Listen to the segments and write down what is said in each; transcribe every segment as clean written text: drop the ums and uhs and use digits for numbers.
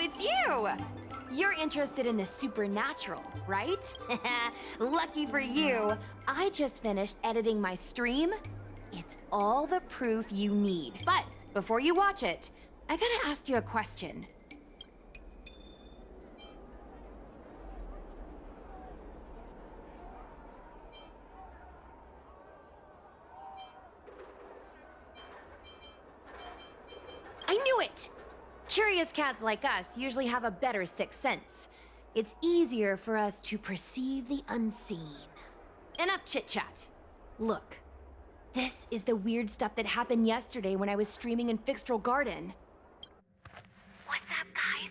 it's you! You're interested in the supernatural, right? Lucky for you, I just finished editing my stream. It's all the proof you need. But before you watch it, I gotta ask you a question. I knew it! Curious cats like us usually have a better sixth sense. It's easier for us to perceive the unseen. Enough chit-chat. Look, this is the weird stuff that happened yesterday when I was streaming in Fixtral Garden. What's up, guys?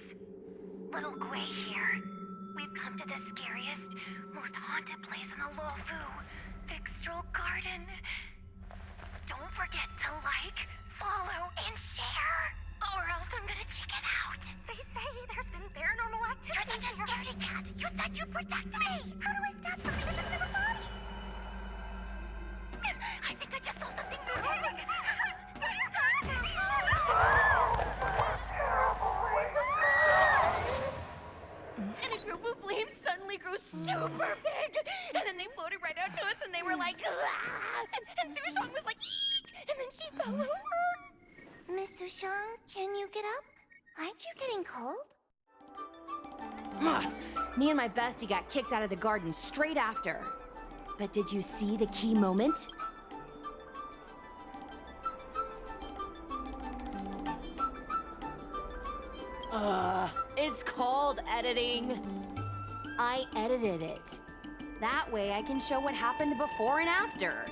Little Gwei here. We've come to the scariest, most haunted place in the Luofu, Fixtral Garden. Don't forget to like, follow, and share, or else I'm gonna chicken out. They say there's been paranormal activity. You're such a scaredy cat! You said you'd protect me! How do I stab something that doesn't have a body? I think I just saw something And a group of flames suddenly grew super big! And then they floated right out to us and they were like, ah! And Sushong was like, eek! And then she fell over! Miss Sushong, can you get up? Aren't you getting cold? Me and my bestie got kicked out of the garden straight after. But did you see the key moment? It's called editing. I edited it. That way I can show what happened before and after.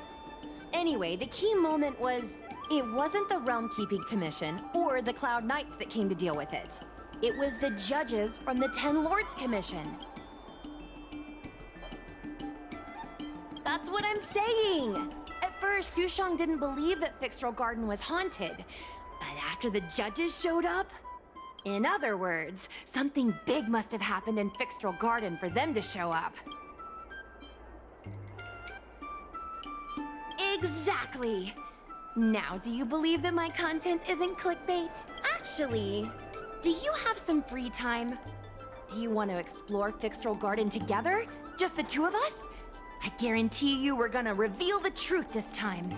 Anyway, the key moment was, it wasn't the Realm Keeping Commission or the Cloud Knights that came to deal with it. It was the judges from the Ten Lords Commission. That's what I'm saying! At first, Sushong didn't believe that Fixtral Garden was haunted. But after the judges showed up... In other words, something big must have happened in Fixtral Garden for them to show up. Exactly! Now, do you believe that my content isn't clickbait? Actually, do you have some free time? Do you want to explore Fixtral Garden together? Just the two of us? I guarantee you we're gonna reveal the truth this time.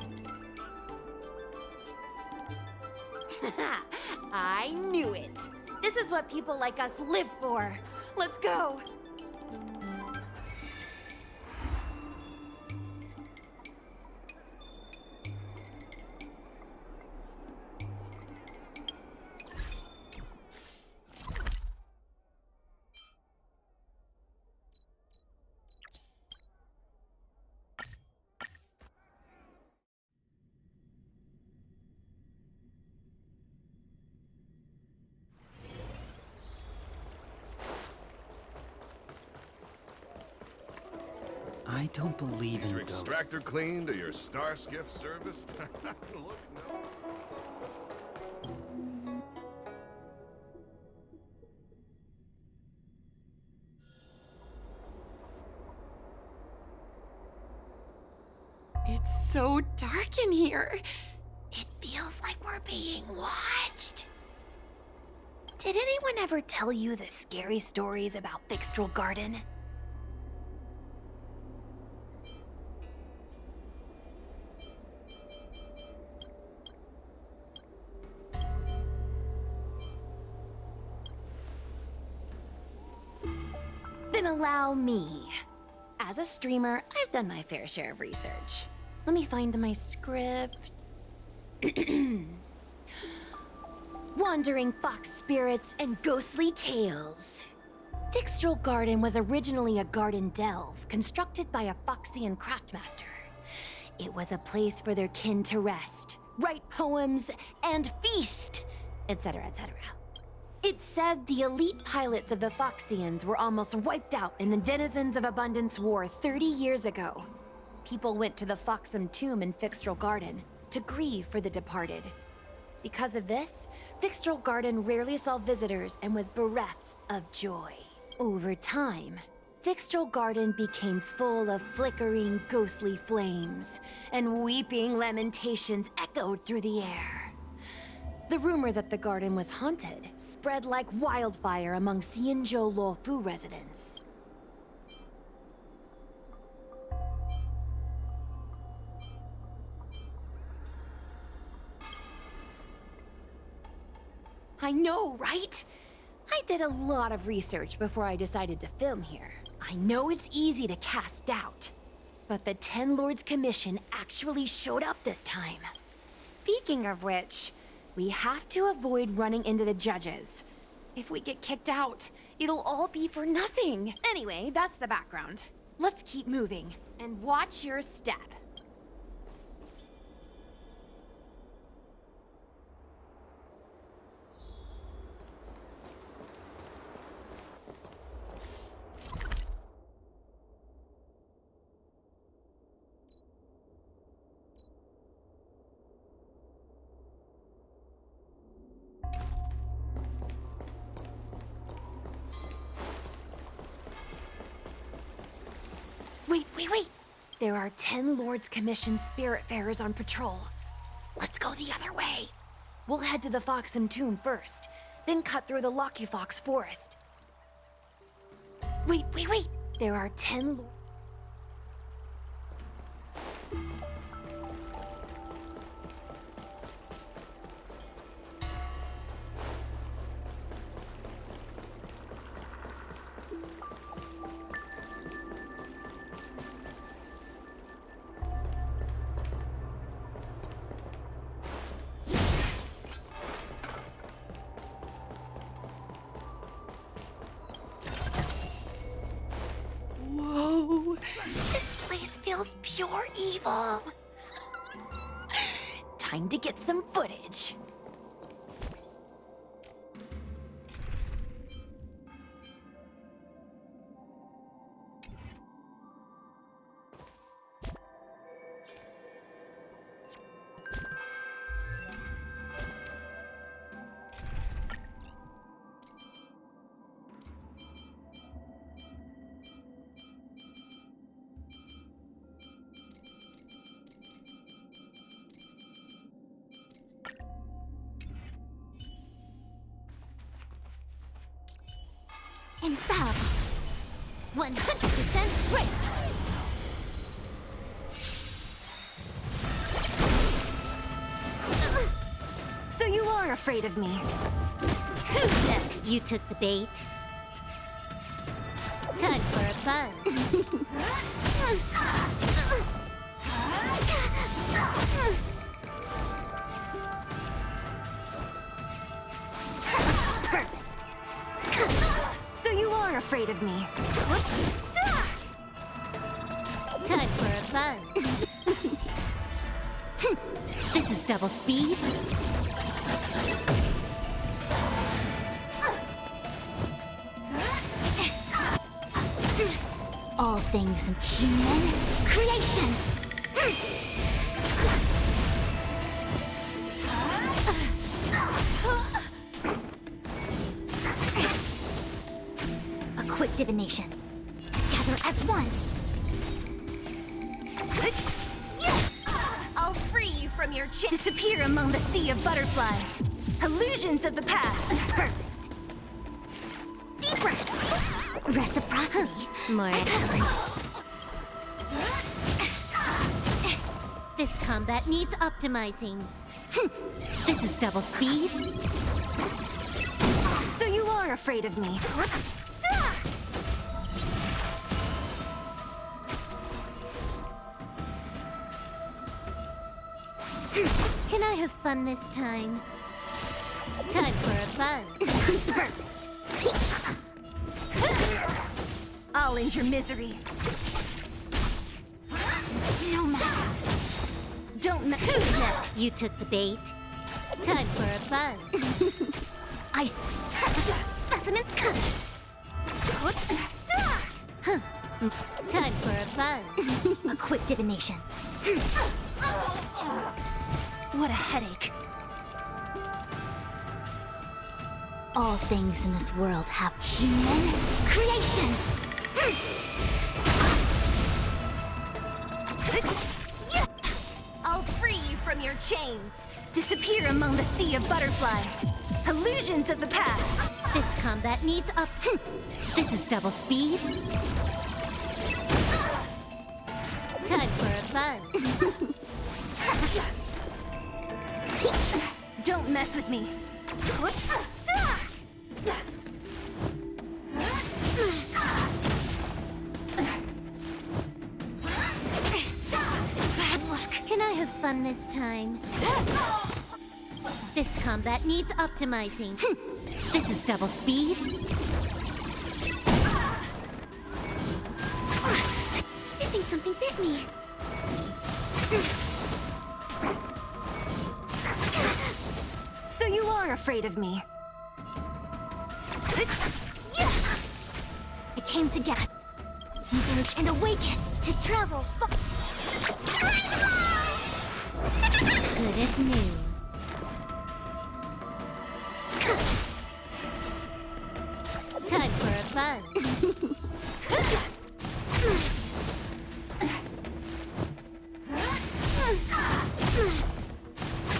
I knew it! This is what people like us live for! Let's go! I don't believe in Your ghosts. extractor cleaned or your star skiff serviced? Look, no. It's so dark in here. It feels like we're being watched. Did anyone ever tell you the scary stories about Fixtral Garden? Then allow me. As a streamer, I've done my fair share of research. Let me find my script. Wandering fox spirits and ghostly tales. Fixtral Garden was originally a garden delve constructed by a Foxian craftmaster. It was a place for their kin to rest, write poems, and feast, etc., etc. It's said the elite pilots of the Foxians were almost wiped out in the Denizens of Abundance War 30 years ago. People went to the Foxum tomb in Fixtral Garden to grieve for the departed. Because of this, Fixtral Garden rarely saw visitors and was bereft of joy. Over time, Fixtral Garden became full of flickering, ghostly flames, and weeping lamentations echoed through the air. The rumor that the garden was haunted spread like wildfire among Xianzhou Luofu residents. I know, right? I did a lot of research before I decided to film here. I know it's easy to cast doubt, but the Ten Lords Commission actually showed up this time. Speaking of which, we have to avoid running into the judges. If we get kicked out, it'll all be for nothing. Anyway, that's the background. Let's keep moving, and watch your step. Wait! There are 10 Lords Commission Spiritfarers on patrol. Let's go the other way. We'll head to the Foxham Tomb first, then cut through the Locky Fox Forest. Wait! There are 10 Whoa! This place feels pure evil. Time to get some footage. Infallible. 100% right. So you are afraid of me. Who's next? You took the bait. Time for a buzz. So you are afraid of me. Time for a buzz. This is double speed. All things in human creations. A quick divination. Together as one. I'll free you from your disappear among the sea of butterflies. Illusions of the past. Perfect. Deep breath. Reciprocity. More excellent. This combat needs optimizing. This is double speed. So you are afraid of me. Can I have fun this time? Time for a buzz. Perfect. I'll end your misery. No matter. Who's next? You took the bait. Time for a buzz. I specimen cut. Time for a buzz. A quick divination. What a headache. All things in this world have human creations. I'll free you from your chains. Disappear among the sea of butterflies. Illusions of the past! This combat needs up. This is double speed. Time for a fun. Don't mess with me. Bad luck. Can I have fun this time? This combat needs optimizing. This is double speed. I think something bit me. So you are afraid of me. I came to get merge and awaken. To travel far. Good as new. Time for a fun.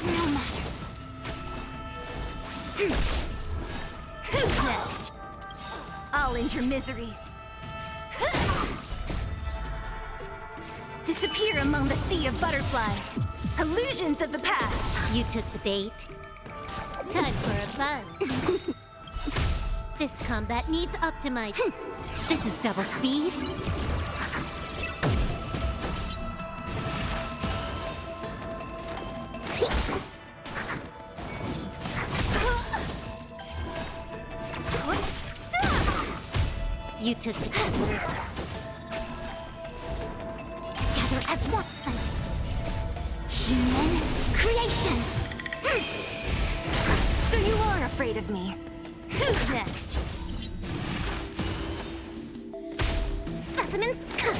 No matter. Who's next? I'll end your misery. Disappear among the sea of butterflies. Illusions of the past. You took the bait. Time for a fun. This combat needs optimizing. This is double speed. You took the Together as one. Human creations. So you are afraid of me. Who's next? specimens cut.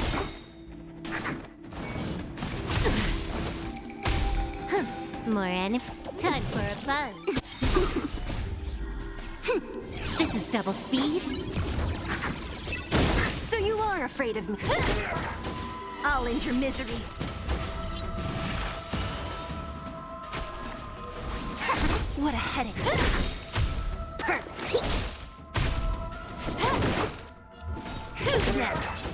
More time for a fun. This is double speed. So you are afraid of me. I'll end your misery. What a headache. Who's next?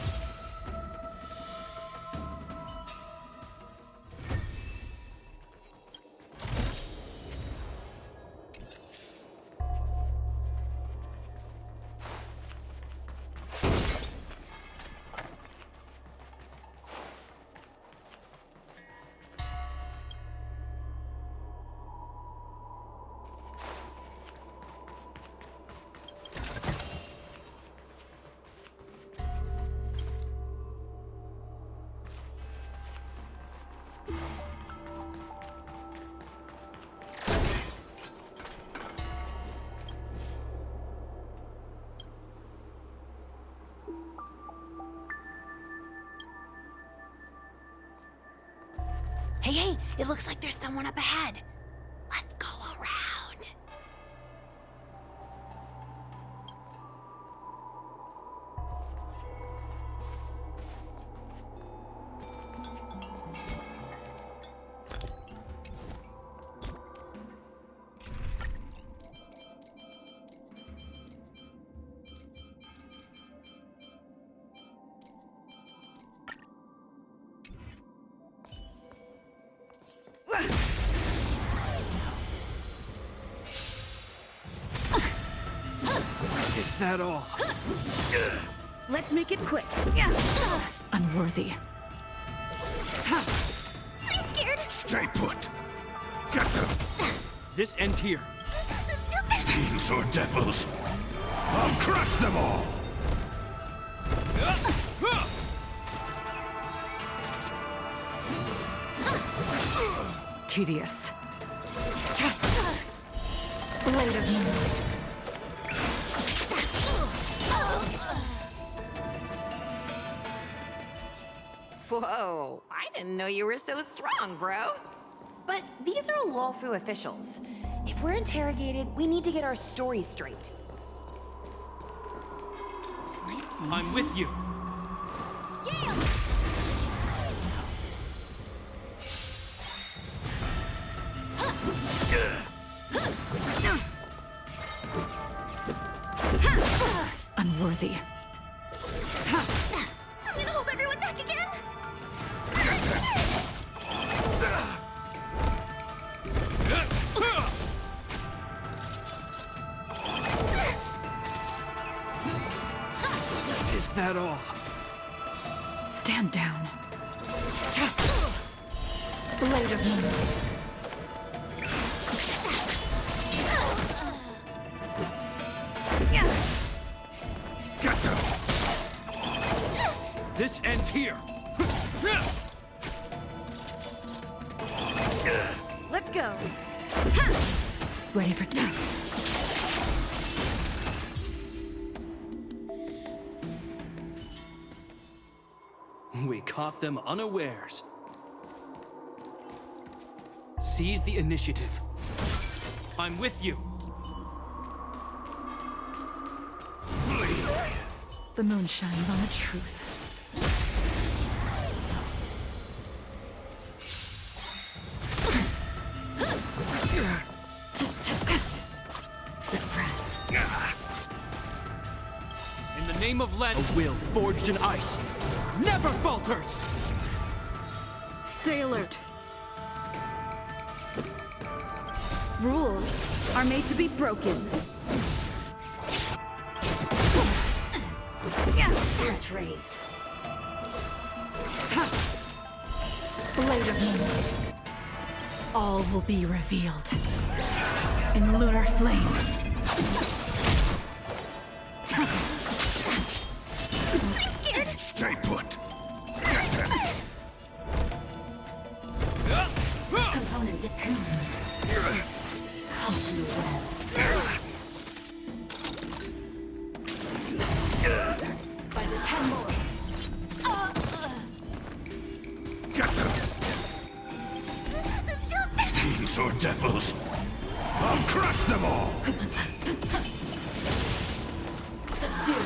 Hey, hey, it looks like there's someone up ahead. Let's go around. Is that all? Let's make it quick. Unworthy. I'm scared. Stay put. Get them. This ends here. Fiends or devils. I'll crush them all. Tedious. Blade of moonlight. Whoa, I didn't know you were so strong, bro. But these are Luofu officials. If we're interrogated, we need to get our story straight. I see. I'm with you. that all? Stand down. Blade of moonlight. Get them! This ends here. Let's go. Ready for death. We caught them unawares. Seize the initiative. I'm with you. The moon shines on the truth. Suppress. In the name of Len, a will forged in ice never falters! Stay alert. Rules are made to be broken. Touch raise. Blade of moonlight. All will be revealed in lunar flame. Stay put! Get them! Component caught in the web. By the 10 more. Get them! Fiends or devils! I'll crush them all! Subdue.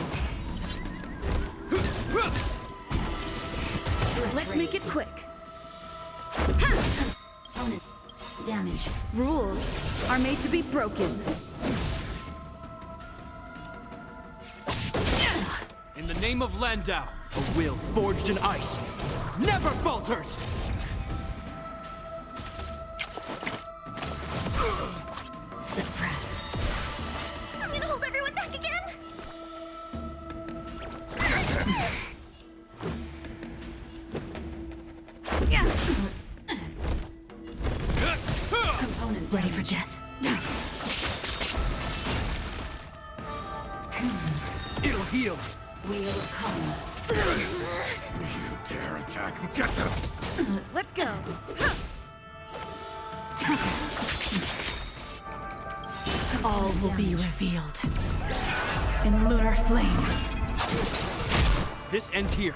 Let's make it quick. Component damage. Rules are made to be broken. In the name of Landau, a will forged in ice never falters! Suppress. I'm gonna hold everyone back again. Get them! Component Ready for death. It'll heal! Wheel come. You dare attack! Get them! Let's go. All will be revealed in lunar flame. This ends here.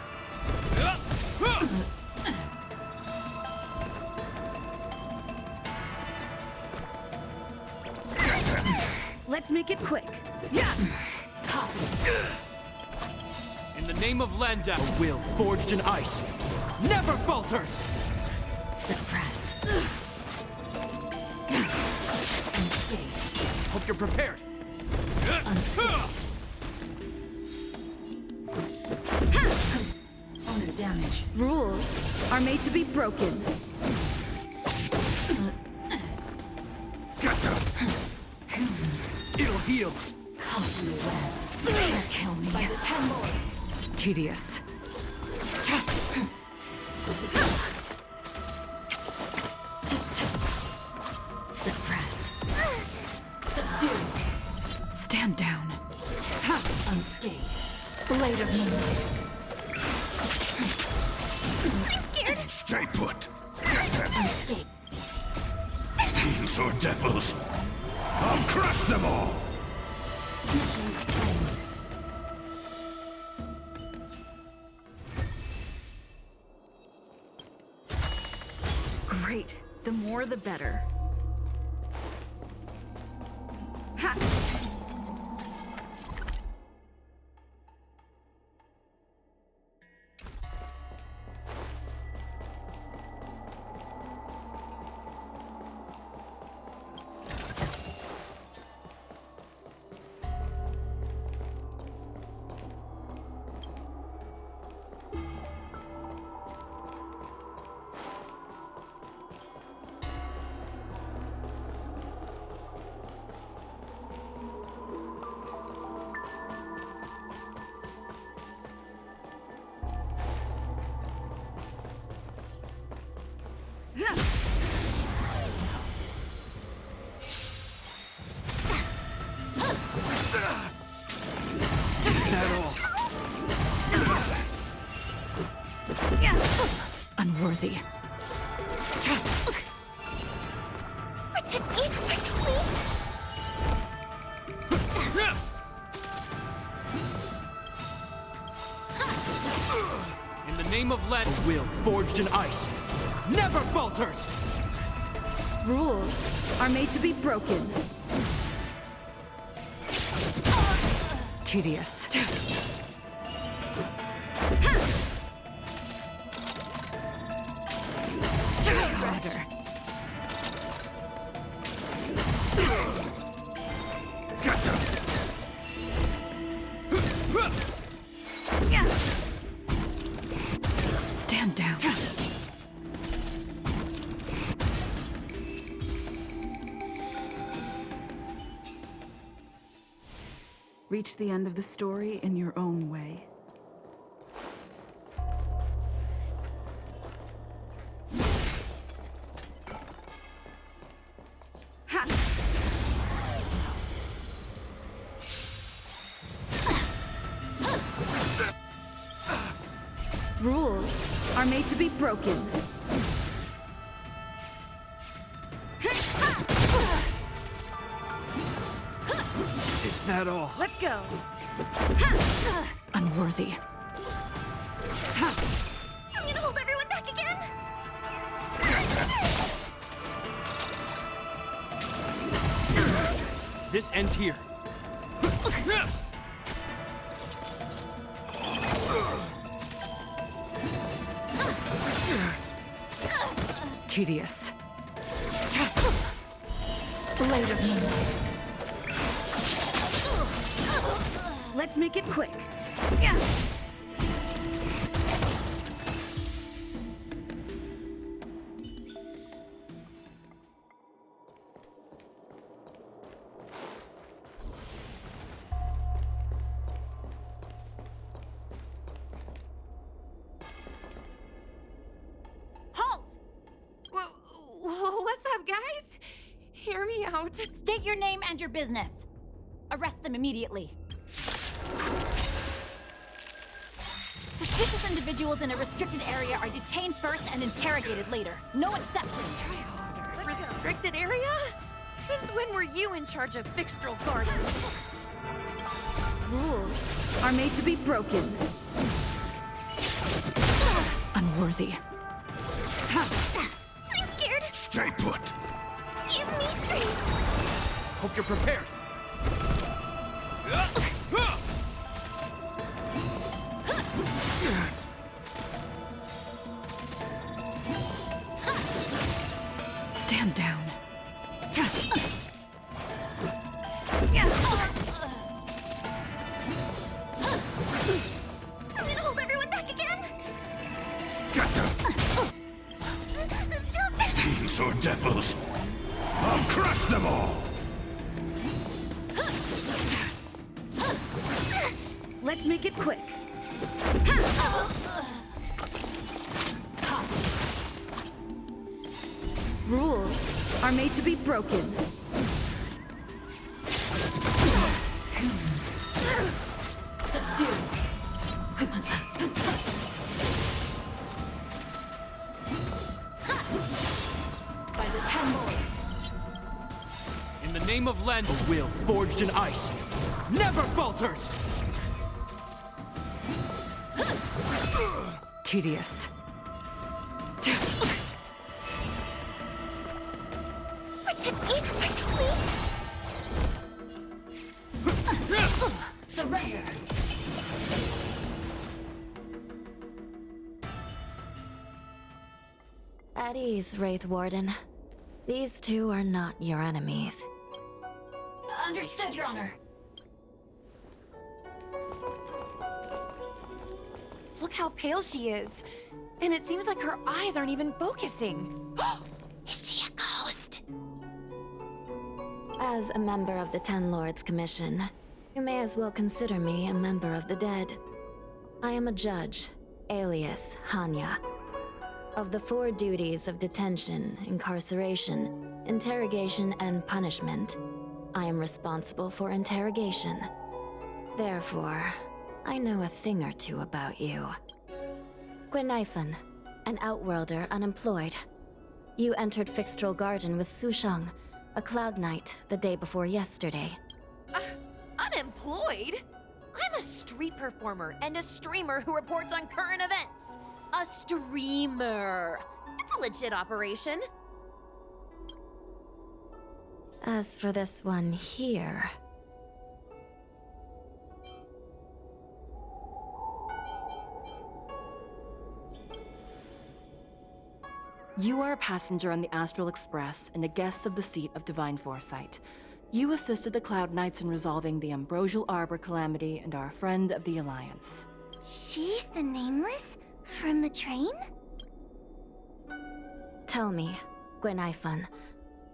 Let's make it quick. In the name of Landau, a will forged in ice never falters! Suppress. Unscathed. Hope you're prepared. Unscathed. Component damage. Rules are made to be broken. Get them! It'll heal! Caught in the web. Kill me. By the 10 more. Tedious. Suppress. Subdue. Stand down. Unscathed. Blade of moonlight. I'm scared. Stay put! Get them! Unscathed. Fiends or devils! I'll crush them all! Mission failed. Great. The more the better. Ha! Unworthy. Protect me! Protect me! In the name of Len, a will forged in ice never falters! Rules are made to be broken. Tedious. Harder. Stand down. Reach the end of the story in your own way. Rules are made to be broken. Is that all? Let's go. Unworthy. I'm gonna hold everyone back again! This ends here. Tedious. Later. Let's make it quick. Halt! What's up, guys? Hear me out. State your name and your business. Arrest them immediately. Suspicious individuals in a restricted area are detained first and interrogated later. No exceptions. Restricted area? Since when were you in charge of Fixtral Garden? Rules are made to be broken. Unworthy. I'm scared! Stay put. Give me strength! Hope you're prepared. Stand down. I'm gonna hold everyone back again! Get them. Fiends or devils. I'll crush them all. Let's make it quick. Rules are made to be broken. By the 10 lords. In the name of Len, a will forged in ice never falters! Tedious. Protect me! Protect me! Surrender. At ease, Wraith Warden. These two are not your enemies. Understood, Your Honor. Look how pale she is. And it seems like her eyes aren't even focusing. Is she a ghost? As a member of the Ten Lords Commission, you may as well consider me a member of the dead. I am a judge, alias Hanya. Of the 4 duties of detention, incarceration, interrogation, and punishment, I am responsible for interrogation. Therefore, I know a thing or two about you. Gwenifan, an outworlder unemployed. You entered Fixtral Garden with Sushang, a Cloud Knight, the day before yesterday. Unemployed? I'm a street performer and a streamer who reports on current events. A streamer. It's a legit operation. As for this one here... You are a passenger on the Astral Express and a guest of the seat of Divine Foresight. You assisted the Cloud Knights in resolving the Ambrosial Arbor calamity and are a friend of the Alliance. She's the Nameless? From the train? Tell me, Gwenaifun,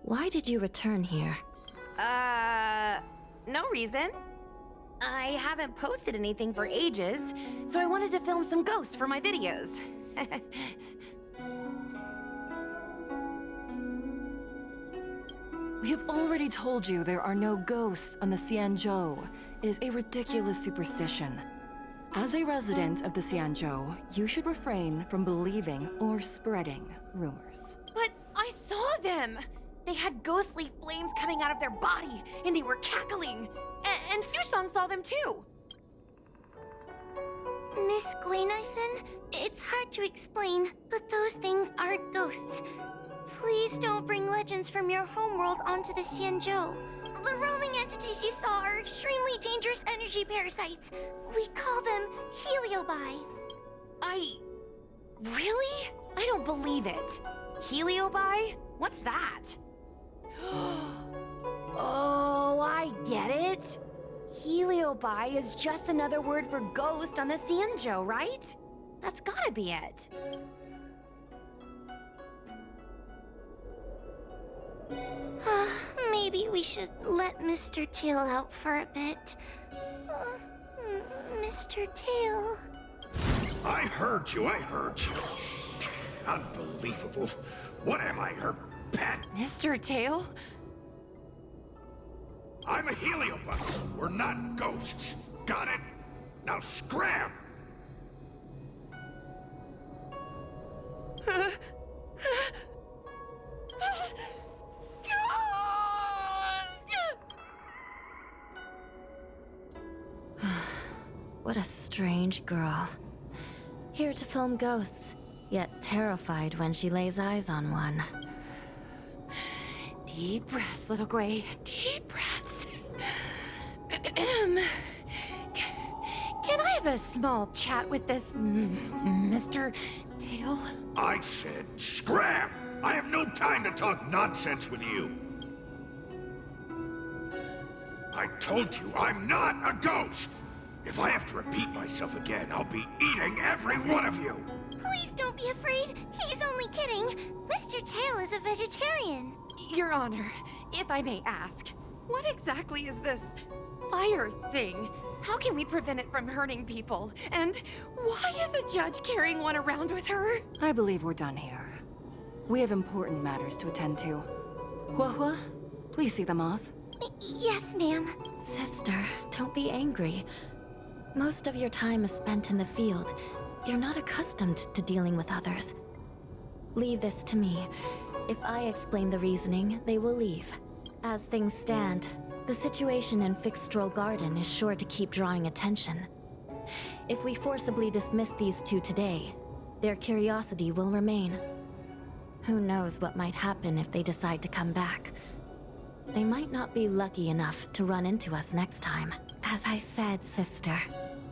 why did you return here? No reason. I haven't posted anything for ages, so I wanted to film some ghosts for my videos. We have already told you there are no ghosts on the Xianzhou. It is a ridiculous superstition. As a resident of the Xianzhou, you should refrain from believing or spreading rumors. But I saw them! They had ghostly flames coming out of their body, and they were cackling. And Sushang saw them too. Miss Gwenaifun, it's hard to explain, but those things aren't ghosts. Please don't bring legends from your homeworld onto the Xianzhou. The roaming entities you saw are extremely dangerous energy parasites. We call them heliobi. Really? I don't believe it. Heliobi? What's that? Oh, I get it. Heliobi is just another word for ghost on the Xianzhou, right? That's gotta be it. Maybe we should let Mr. Tail out for a bit. Mr. Tail... I heard you. Unbelievable. What am I, her pet? Mr. Tail? I'm a heliobus. We're not ghosts. Got it? Now scram! What a strange girl. Here to film ghosts, yet terrified when she lays eyes on one. Deep breaths, little Gwei. Deep breaths. Can I have a small chat with this Mr. Tail? I said scram! I have no time to talk nonsense with you. I told you I'm not a ghost! If I have to repeat myself again, I'll be eating every one of you! Please don't be afraid. He's only kidding. Mr. Tail is a vegetarian. Your Honor, if I may ask, what exactly is this fire thing? How can we prevent it from hurting people? And why is a judge carrying one around with her? I believe we're done here. We have important matters to attend to. Hua, please see them off. Yes, ma'am. Sister, don't be angry. Most of your time is spent in the field. You're not accustomed to dealing with others. Leave this to me. If I explain the reasoning, they will leave. As things stand, the situation in Fixtral Garden is sure to keep drawing attention. If we forcibly dismiss these two today, their curiosity will remain. Who knows what might happen if they decide to come back. They might not be lucky enough to run into us next time. As I said, sister,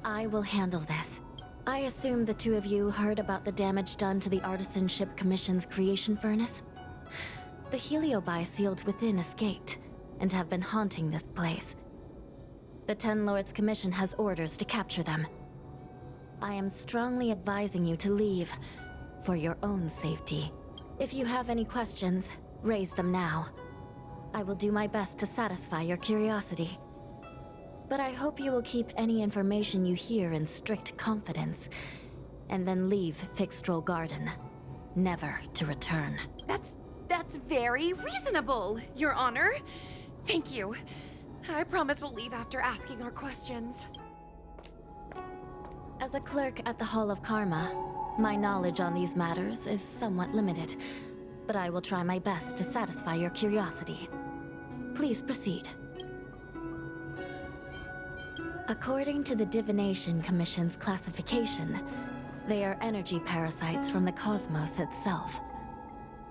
I will handle this. I assume the two of you heard about the damage done to the Artisanship Commission's creation furnace? The heliobi sealed within escaped, and have been haunting this place. The Ten Lords Commission has orders to capture them. I am strongly advising you to leave, for your own safety. If you have any questions, raise them now. I will do my best to satisfy your curiosity. But I hope you will keep any information you hear in strict confidence, and then leave Fixtral Garden, never to return. That's very reasonable, Your Honor. Thank you. I promise we'll leave after asking our questions. As a clerk at the Hall of Karma, My knowledge on these matters is somewhat limited, but I will try my best to satisfy your curiosity. Please proceed. According to the Divination Commission's classification, they are energy parasites from the cosmos itself.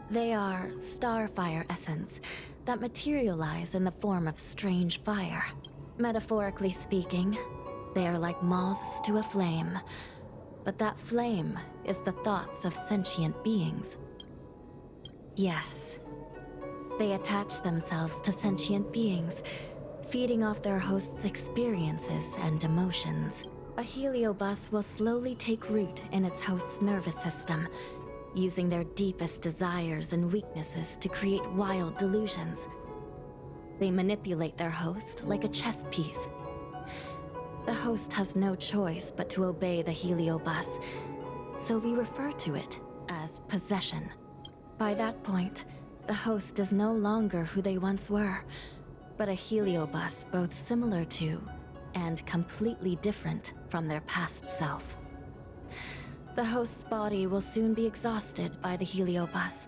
They are starfire essence that materialize in the form of strange fire. Metaphorically speaking, they are like moths to a flame, but that flame is the thoughts of sentient beings. Yes, they attach themselves to sentient beings, feeding off their host's experiences and emotions. A heliobus will slowly take root in its host's nervous system, using their deepest desires and weaknesses to create wild delusions. They manipulate their host like a chess piece. The host has no choice but to obey the heliobus, so we refer to it as possession. By that point, the host is no longer who they once were, but a heliobus both similar to and completely different from their past self. The host's body will soon be exhausted by the heliobus,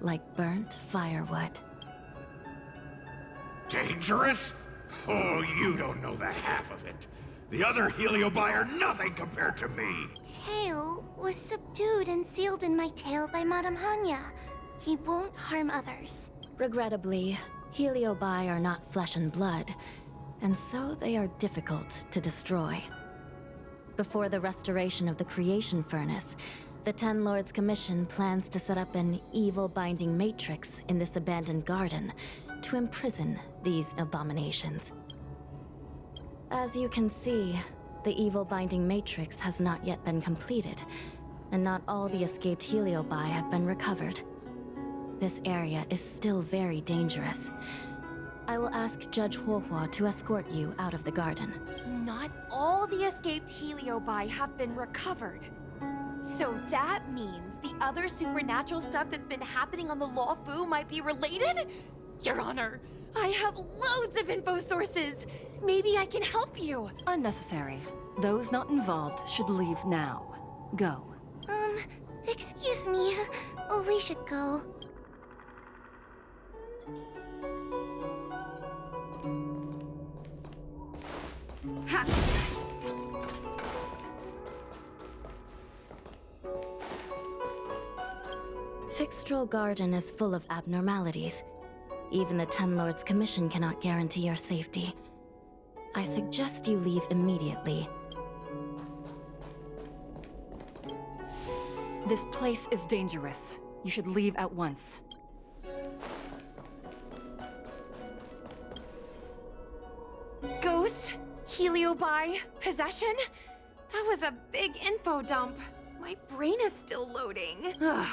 like burnt firewood. Dangerous? Oh, you don't know the half of it. The other Heliobi are nothing compared to me. Tail was subdued and sealed in my tail by Madame Hanya. He won't harm others. Regrettably, Heliobi are not flesh and blood, and so they are difficult to destroy. Before the restoration of the creation furnace, the Ten Lords Commission plans to set up an evil binding matrix in this abandoned garden to imprison these abominations. As you can see, the evil binding matrix has not yet been completed, and not all the escaped Heliobi have been recovered. This area is still very dangerous. I will ask Judge Huohua to escort you out of the garden. Not all the escaped Heliobi have been recovered. So that means the other supernatural stuff that's been happening on the Luofu might be related? Your Honor, I have loads of info sources. Maybe I can help you. Unnecessary. Those not involved should leave now. Go. Excuse me. Oh, we should go. Ha! Fixtral Garden is full of abnormalities. Even the Ten Lords Commission cannot guarantee your safety. I suggest you leave immediately. This place is dangerous. You should leave at once. Ghosts? Heliobi? Possession? That was a big info dump. My brain is still loading. Ugh.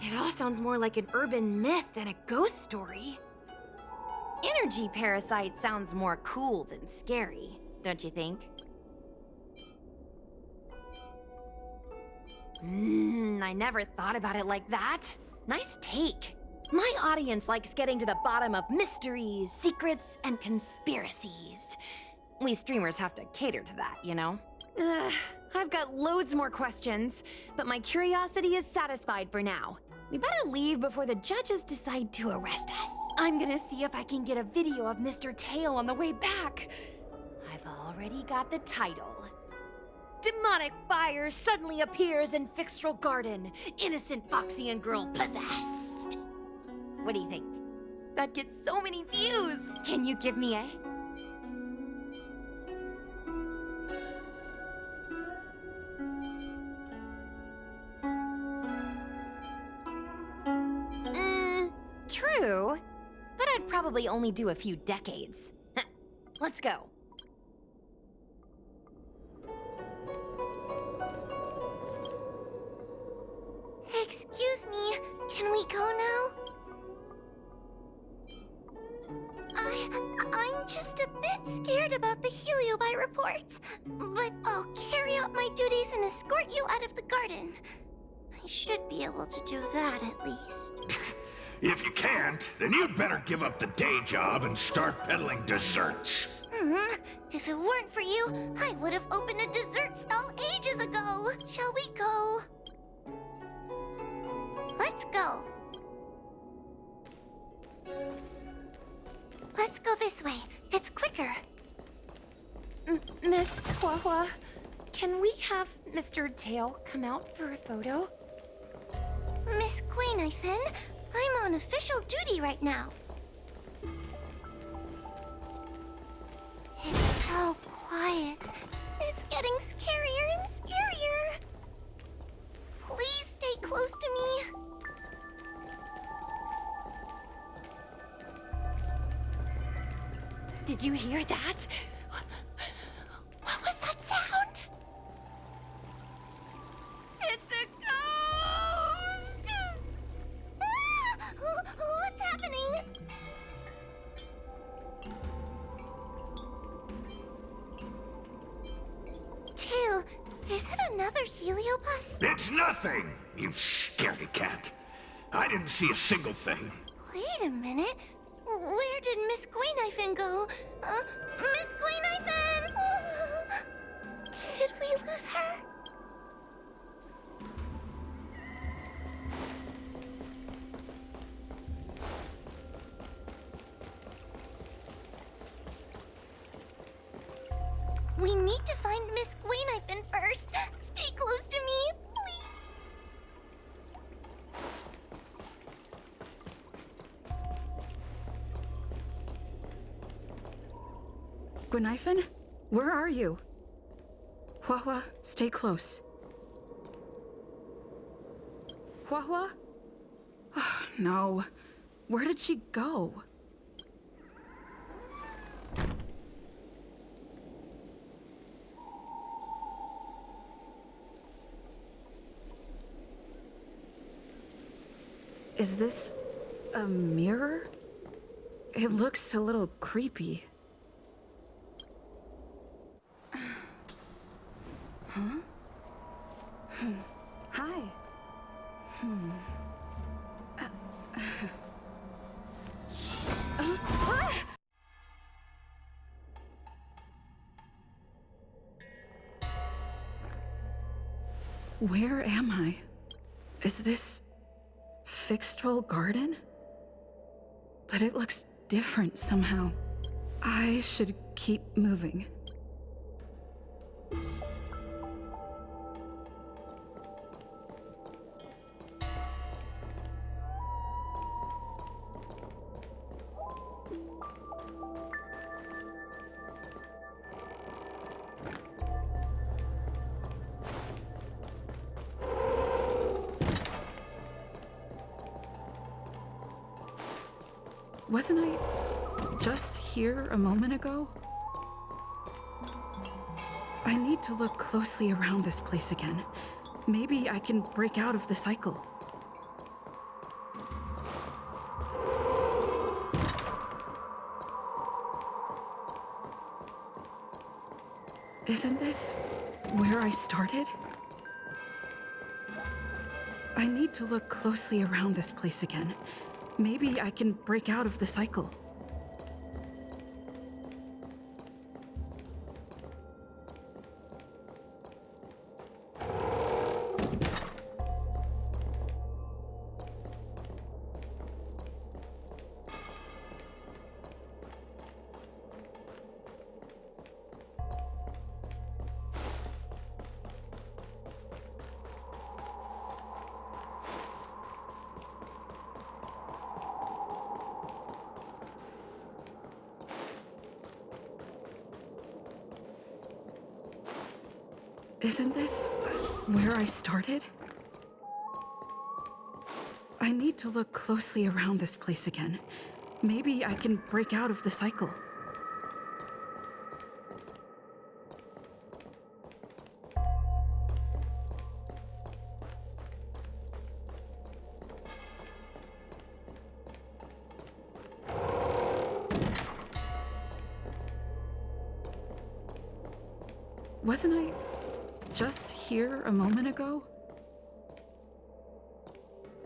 It all sounds more like an urban myth than a ghost story. Energy parasite sounds more cool than scary, don't you think? I never thought about it like that. Nice take. My audience likes getting to the bottom of mysteries, secrets, and conspiracies. We streamers have to cater to that, you know? I've got loads more questions, but my curiosity is satisfied for now. We better leave before the judges decide to arrest us. I'm gonna see if I can get a video of Mr. Tail on the way back. I've already got the title. Demonic fire suddenly appears in Fixtral Garden. Innocent Foxian girl possessed. What do you think? That gets so many views. Can you give me a? True, but I'd probably only do a few decades. Let's go. Excuse me, can we go now? I'm just a bit scared about the Heliobi reports, but I'll carry out my duties and escort you out of the garden. I should be able to do that at least. If you can't, then you'd better give up the day job and start peddling desserts. If it weren't for you, I would have opened a dessert stall ages ago. Shall we go? Let's go. Let's go this way. It's quicker. Miss Hua, can we have Mr. Tail come out for a photo? Miss Guinevere, I'm on official duty right now. It's so quiet. It's getting scarier and scarier. Please stay close to me. Did you hear that? What was that sound? It's a ghost! Ah! What's happening? Tail, is it another heliobus? It's nothing, you scaredy cat. I didn't see a single thing. Wait a minute. Where did Miss Guinevere go? Miss Guinevere! Did we lose her? We need to find Miss Guinevere first. Stay close to me, please. Guinevere? Where are you? Hua, stay close. Hua? Oh, no. Where did she go? Is this a mirror? It looks a little creepy. Huh? Hi. Where am I? Is this Fixtrol Garden? But it looks different somehow. I should keep moving. Wasn't I just here a moment ago? I need to look closely around this place again. Maybe I can break out of the cycle. Isn't this where I started? I need to look closely around this place again. Maybe I can break out of the cycle. Isn't this where I started? I need to look closely around this place again. Maybe I can break out of the cycle. Wasn't I just here a moment ago?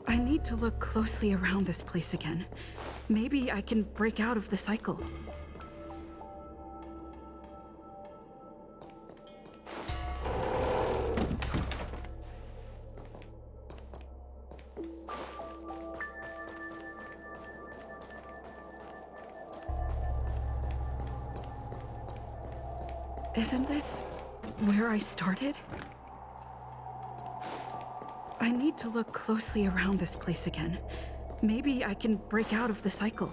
I need to look closely around this place again. Maybe I can break out of the cycle. Isn't this where I started? I need to look closely around this place again. Maybe I can break out of the cycle.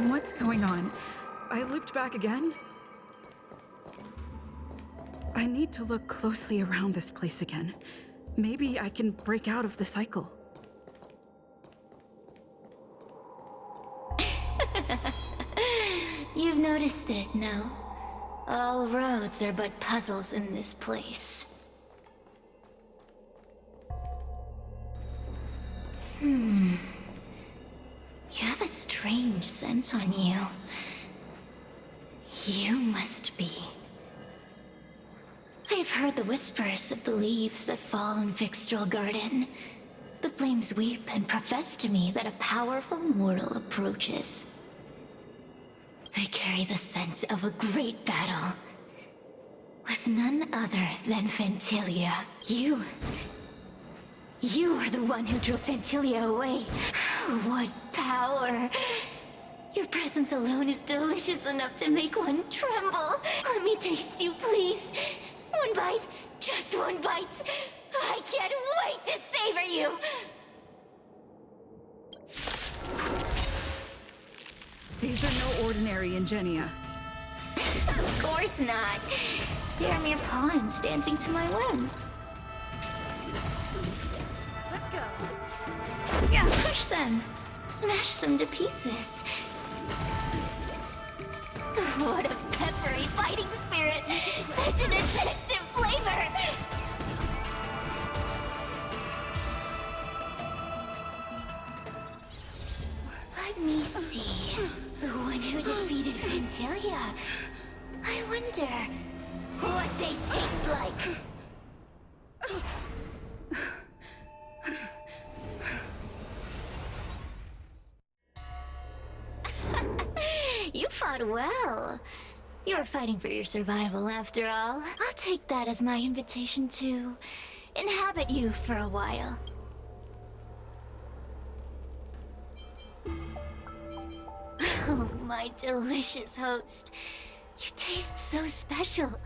What's going on? I looped back again? I need to look closely around this place again. Maybe I can break out of the cycle. You've noticed it, no? All roads are but puzzles in this place. You have a strange scent on you. You must be. I have heard the whispers of the leaves that fall in Fixtral Garden. The flames weep and profess to me that a powerful mortal approaches. They carry the scent of a great battle, with none other than Fantilia. You are the one who drove Fantilia away. What power! Your presence alone is delicious enough to make one tremble. Let me taste you, please. One bite, just one bite. I can't wait to savor you. These are no ordinary Ingenia. Of course not. They're mere pawns dancing to my whim. Let's go. Crush them. Smash them to pieces. What a peppery fighting spirit! Such an addictive flavor! Let me see. The one who defeated Fantilia. I wonder what they taste like. You fought well. You're fighting for your survival, after all. I'll take that as my invitation to inhabit you for a while. Oh, my delicious host. You taste so special.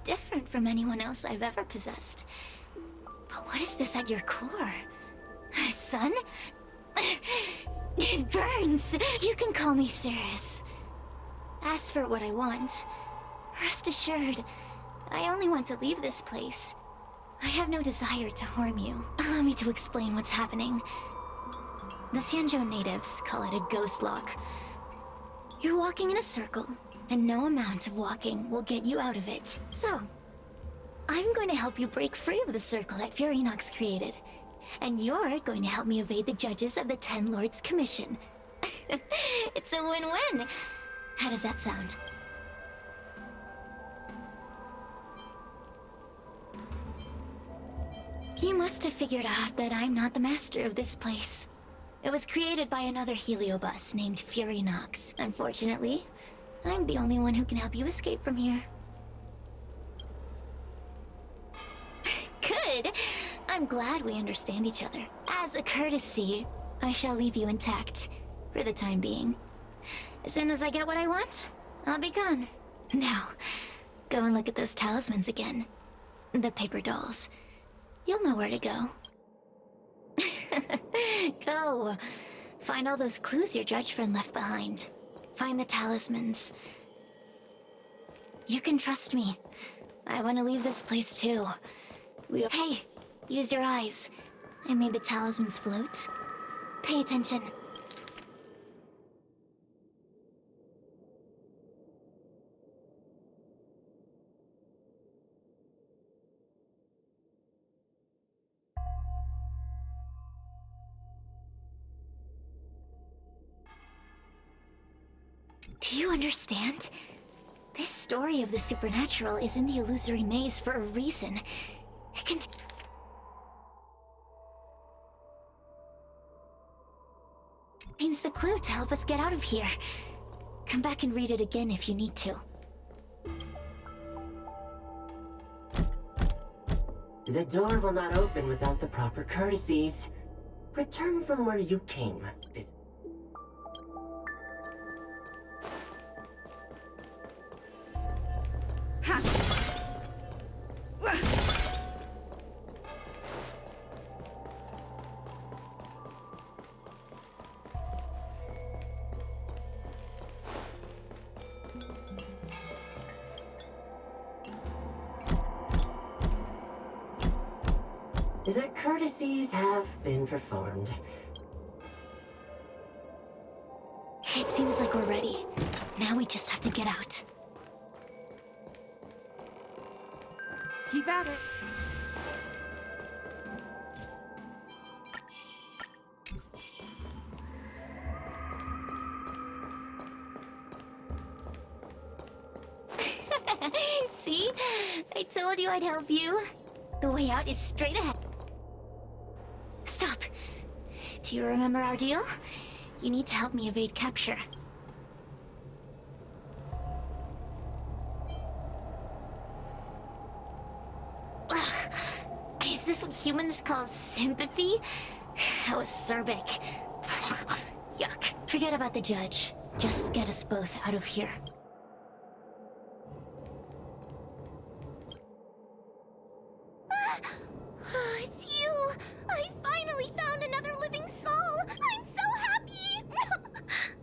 Different from anyone else I've ever possessed. But what is this at your core? Sun? It burns! You can call me Cirrus. Ask for what I want. Rest assured, I only want to leave this place. I have no desire to harm you. Allow me to explain what's happening. The Xianzhou natives call it a ghost lock. You're walking in a circle, and no amount of walking will get you out of it. So, I'm going to help you break free of the circle that Furinox created. And you're going to help me evade the judges of the Ten Lords Commission. It's a win-win! How does that sound? You must have figured out that I'm not the master of this place. It was created by another Heliobus named Furinox. Unfortunately, I'm the only one who can help you escape from here. Good! I'm glad we understand each other. As a courtesy, I shall leave you intact, for the time being. As soon as I get what I want, I'll be gone. Now, go and look at those talismans again. The paper dolls. You'll know where to go. Go. Find all those clues your judge friend left behind. Find the talismans. You can trust me. I want to leave this place too. Hey, use your eyes. I made the talismans float. Pay attention. Do you understand? This story of the supernatural is in the illusory maze for a reason. It can... Contains the clue to help us get out of here. Come back and read it again if you need to. The door will not open without the proper courtesies. Return from where you came. The courtesies have been performed. It seems like we're ready. Now we just have to get out. Keep at it. See? I told you I'd help you. The way out is straight ahead. Stop. Do you remember our deal? You need to help me evade capture. Ugh. Is this what humans call sympathy? How acerbic. Yuck. Forget about the judge. Just get us both out of here. It's you! I finally found another living soul! I'm so happy!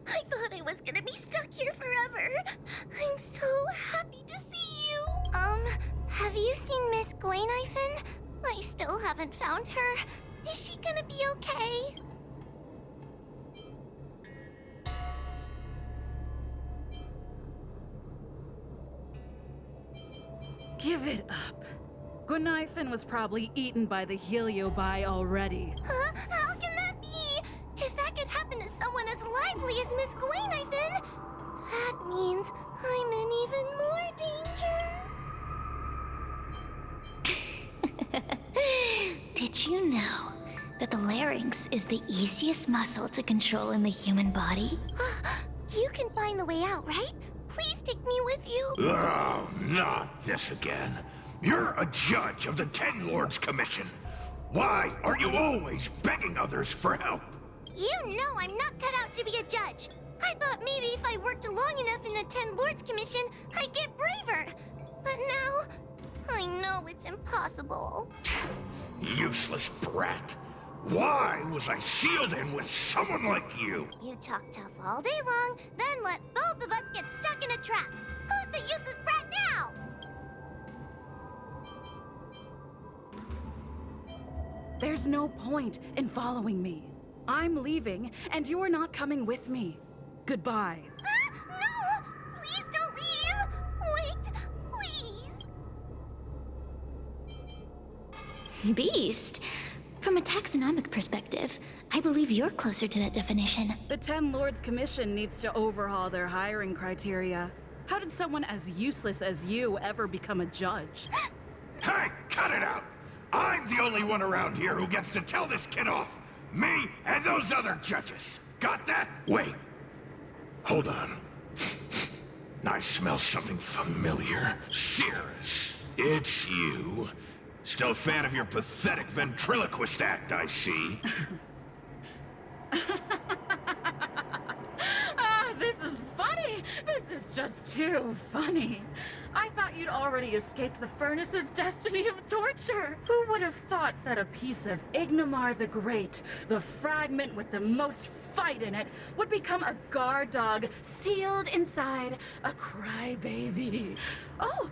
I thought I was gonna be stuck here forever. I'm so happy to see you. Have you seen Miss Gwayniphen? I still haven't found her. Is she gonna be okay? Give it up. Gwayniphen was probably eaten by the Heliobi already. Huh? How can that be? If that could happen to someone as lively as Miss Gwayniphen, that means I'm in even more danger. Did you know that the larynx is the easiest muscle to control in the human body? You can find the way out, right? Please take me with you. Oh, not this again. You're a judge of the Ten Lords Commission. Why are you always begging others for help? You know I'm not cut out to be a judge. I thought maybe if I worked long enough in the Ten Lords Commission, I'd get braver. But now, I know it's impossible. Useless brat. Why was I sealed in with someone like you? You talk tough all day long, then let both of us get stuck in a trap. Who's the useless brat now? There's no point in following me. I'm leaving, and you're not coming with me. Goodbye. No! Please don't leave! Wait, please! Beast? From a taxonomic perspective, I believe you're closer to that definition. The Ten Lords Commission needs to overhaul their hiring criteria. How did someone as useless as you ever become a judge? Hey, cut it out! I'm the only one around here who gets to tell this kid off. Me and those other judges. Got that? Wait. Hold on. I smell something familiar. Cirrus, it's you. Still a fan of your pathetic ventriloquist act, I see. This is funny. This is just too funny. I thought you'd already escaped the furnace's destiny of torture. Who would have thought that a piece of Ignomar the Great, the fragment with the most fight in it, would become a guard dog sealed inside a crybaby? Oh,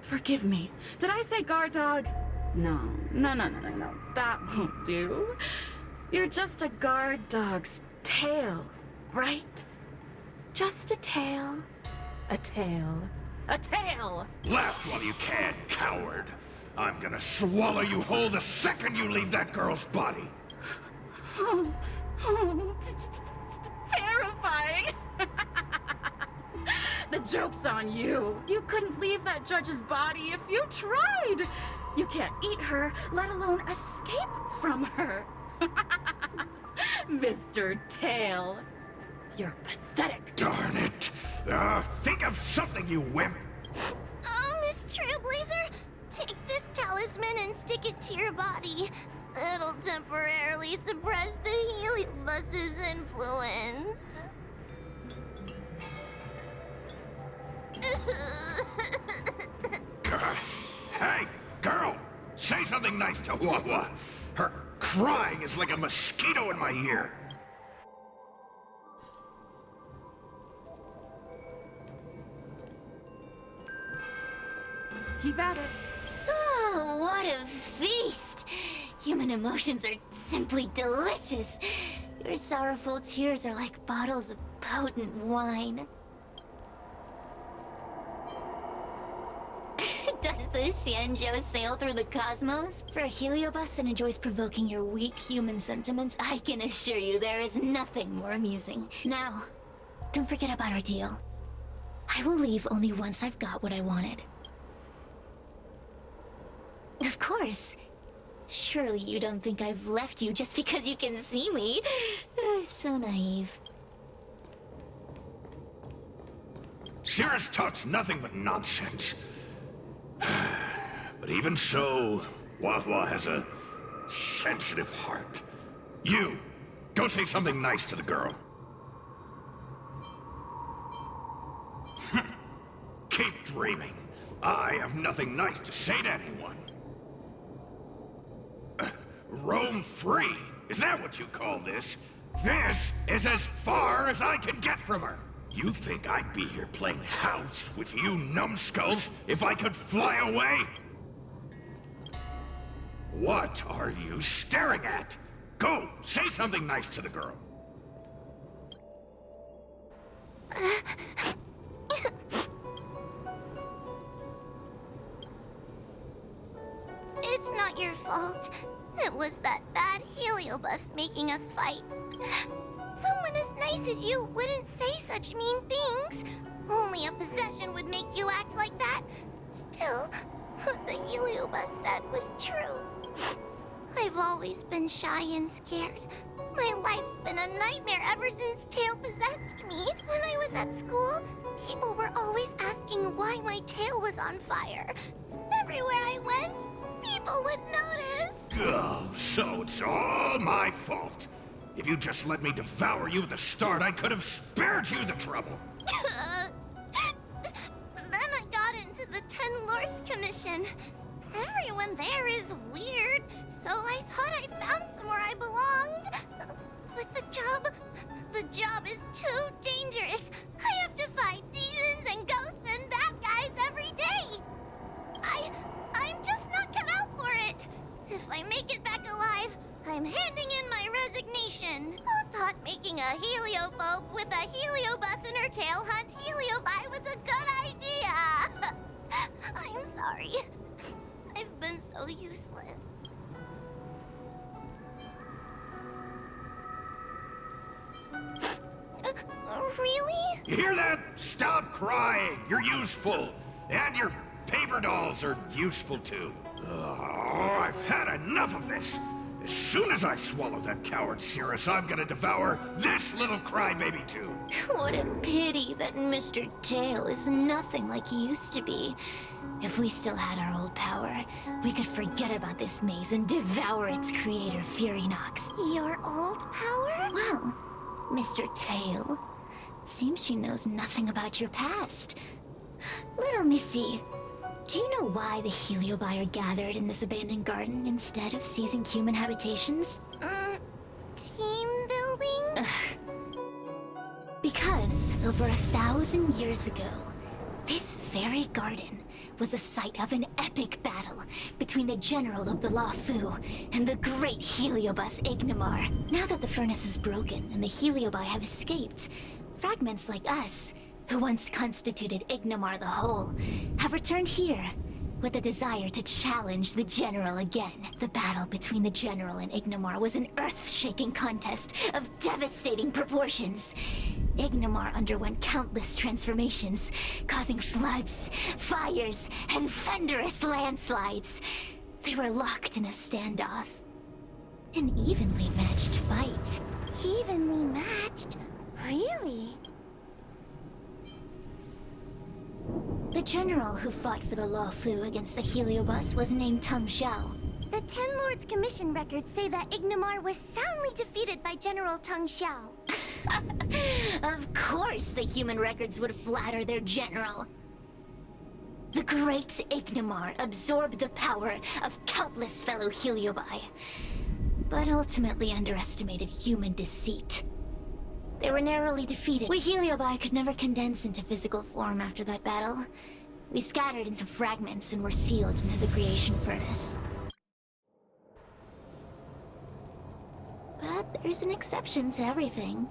forgive me. Did I say guard dog? No. That won't do. You're just a guard dog's tail, right? Just a tail. A tail. A tail! Laugh while you can, coward. I'm gonna swallow you whole the second you leave that girl's body. Terrifying! The joke's on you. You couldn't leave that judge's body if you tried. You can't eat her, let alone escape from her. Mr. Tail. You're pathetic. Darn it. Think of something, you wimp. Oh, Miss Trailblazer, take this talisman and stick it to your body. It'll temporarily suppress the heliobus's influence. Hey, girl! Say something nice to Wawa. Her crying is like a mosquito in my ear. Keep at it. Oh, what a feast! Human emotions are simply delicious. Your sorrowful tears are like bottles of potent wine. Does the Xianzhou sail through the cosmos? For a heliobus that enjoys provoking your weak human sentiments, I can assure you there is nothing more amusing. Now, don't forget about our deal. I will leave only once I've got what I wanted. Of course. Surely you don't think I've left you just because you can see me. So naive. Cirrus talks nothing but nonsense. But even so, Wawa has a sensitive heart. You, go say something nice to the girl. Keep dreaming. I have nothing nice to say to anyone. Roam free? Is that what you call this? This is as far as I can get from her. You think I'd be here playing house with you numbskulls if I could fly away? What are you staring at? Go, say something nice to the girl. It's not your fault. It was that bad heliobus making us fight. Someone as nice as you wouldn't say such mean things. Only a possession would make you act like that. Still, what the heliobus said was true. I've always been shy and scared. My life's been a nightmare ever since tail possessed me. When I was at school, people were always asking why my tail was on fire. Everywhere I went, people would notice. Oh, so it's all my fault. If you just let me devour you at the start, I could have spared you the trouble. Then I got into the 10 Lords Commission. Everyone there is weird, so I thought I found somewhere I belonged. But the job is too dangerous. I have to fight demons and ghosts and bad guys every day. I'm just not cut out for it. If I make it back alive, I'm handing in my resignation. Who thought making a heliophobe with a heliobus in her tail hunt heliobi was a good idea? I'm sorry. I've been so useless. Really? You hear that? Stop crying. You're useful. And your paper dolls are useful too. Oh, I've had enough of this. As soon as I swallow that coward Cirrus, I'm gonna devour this little crybaby too. What a pity that Mr. Tail is nothing like he used to be. If we still had our old power, we could forget about this maze and devour its creator, Furynox. Your old power? Well, Mr. Tail, seems she knows nothing about your past. Little Missy, do you know why the heliobi are gathered in this abandoned garden instead of seizing human habitations? Team building? Because over 1,000 years ago, this very garden was the site of an epic battle between the general of the Luofu and the great heliobus Ignimar. Now that the furnace is broken and the heliobi have escaped, fragments like us, who once constituted Ignimar the Whole, have returned here with a desire to challenge the General again. The battle between the General and Ignimar was an earth-shaking contest of devastating proportions. Ignimar underwent countless transformations, causing floods, fires, and thunderous landslides. They were locked in a standoff. An evenly matched fight. evenly matched. Really? The general who fought for the Law Fu against the Heliobus was named Tang Xiao. The Ten Lords Commission records say that Ignomar was soundly defeated by General Tang Xiao. Of course the human records would flatter their general. The great Ignomar absorbed the power of countless fellow Heliobi, but ultimately underestimated human deceit. They were narrowly defeated. We Heliobi could never condense into physical form after that battle. We scattered into fragments and were sealed into the creation furnace. But there's an exception to everything.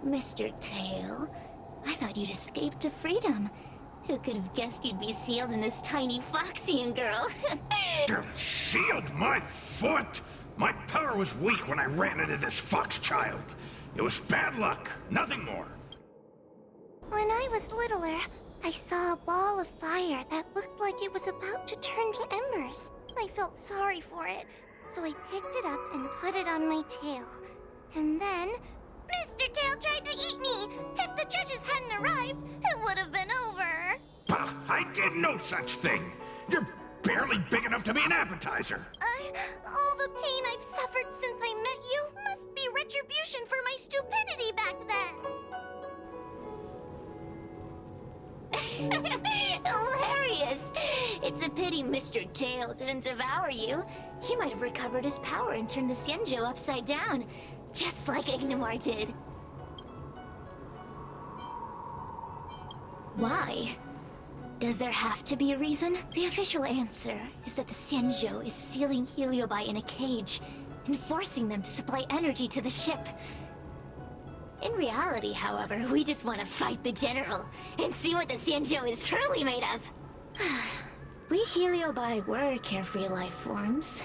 Mr. Tail, I thought you'd escaped to freedom. Who could have guessed you'd be sealed in this tiny Foxian girl? Sealed my foot? My power was weak when I ran into this fox child. It was bad luck, nothing more. When I was littler, I saw a ball of fire that looked like it was about to turn to embers. I felt sorry for it, so I picked it up and put it on my tail. And then, Mr. Tail tried to eat me! If the judges hadn't arrived, it would have been over! Bah, I did no such thing! You're barely big enough to be an appetizer! All the pain I've suffered since I met you must be retribution for my stupidity back then! Hilarious! It's a pity Mr. Tail didn't devour you. He might have recovered his power and turned the Xianzhou upside down, just like Ignomar did. Why? Does there have to be a reason? The official answer is that the Xianzhou is sealing Heliobi in a cage and forcing them to supply energy to the ship. In reality, however, we just want to fight the general and see what the Xianzhou is truly made of. We Heliobi were carefree life forms,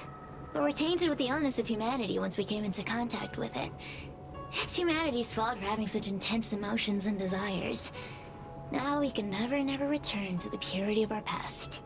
but were tainted with the illness of humanity once we came into contact with it. It's humanity's fault for having such intense emotions and desires. Now we can never return to the purity of our past.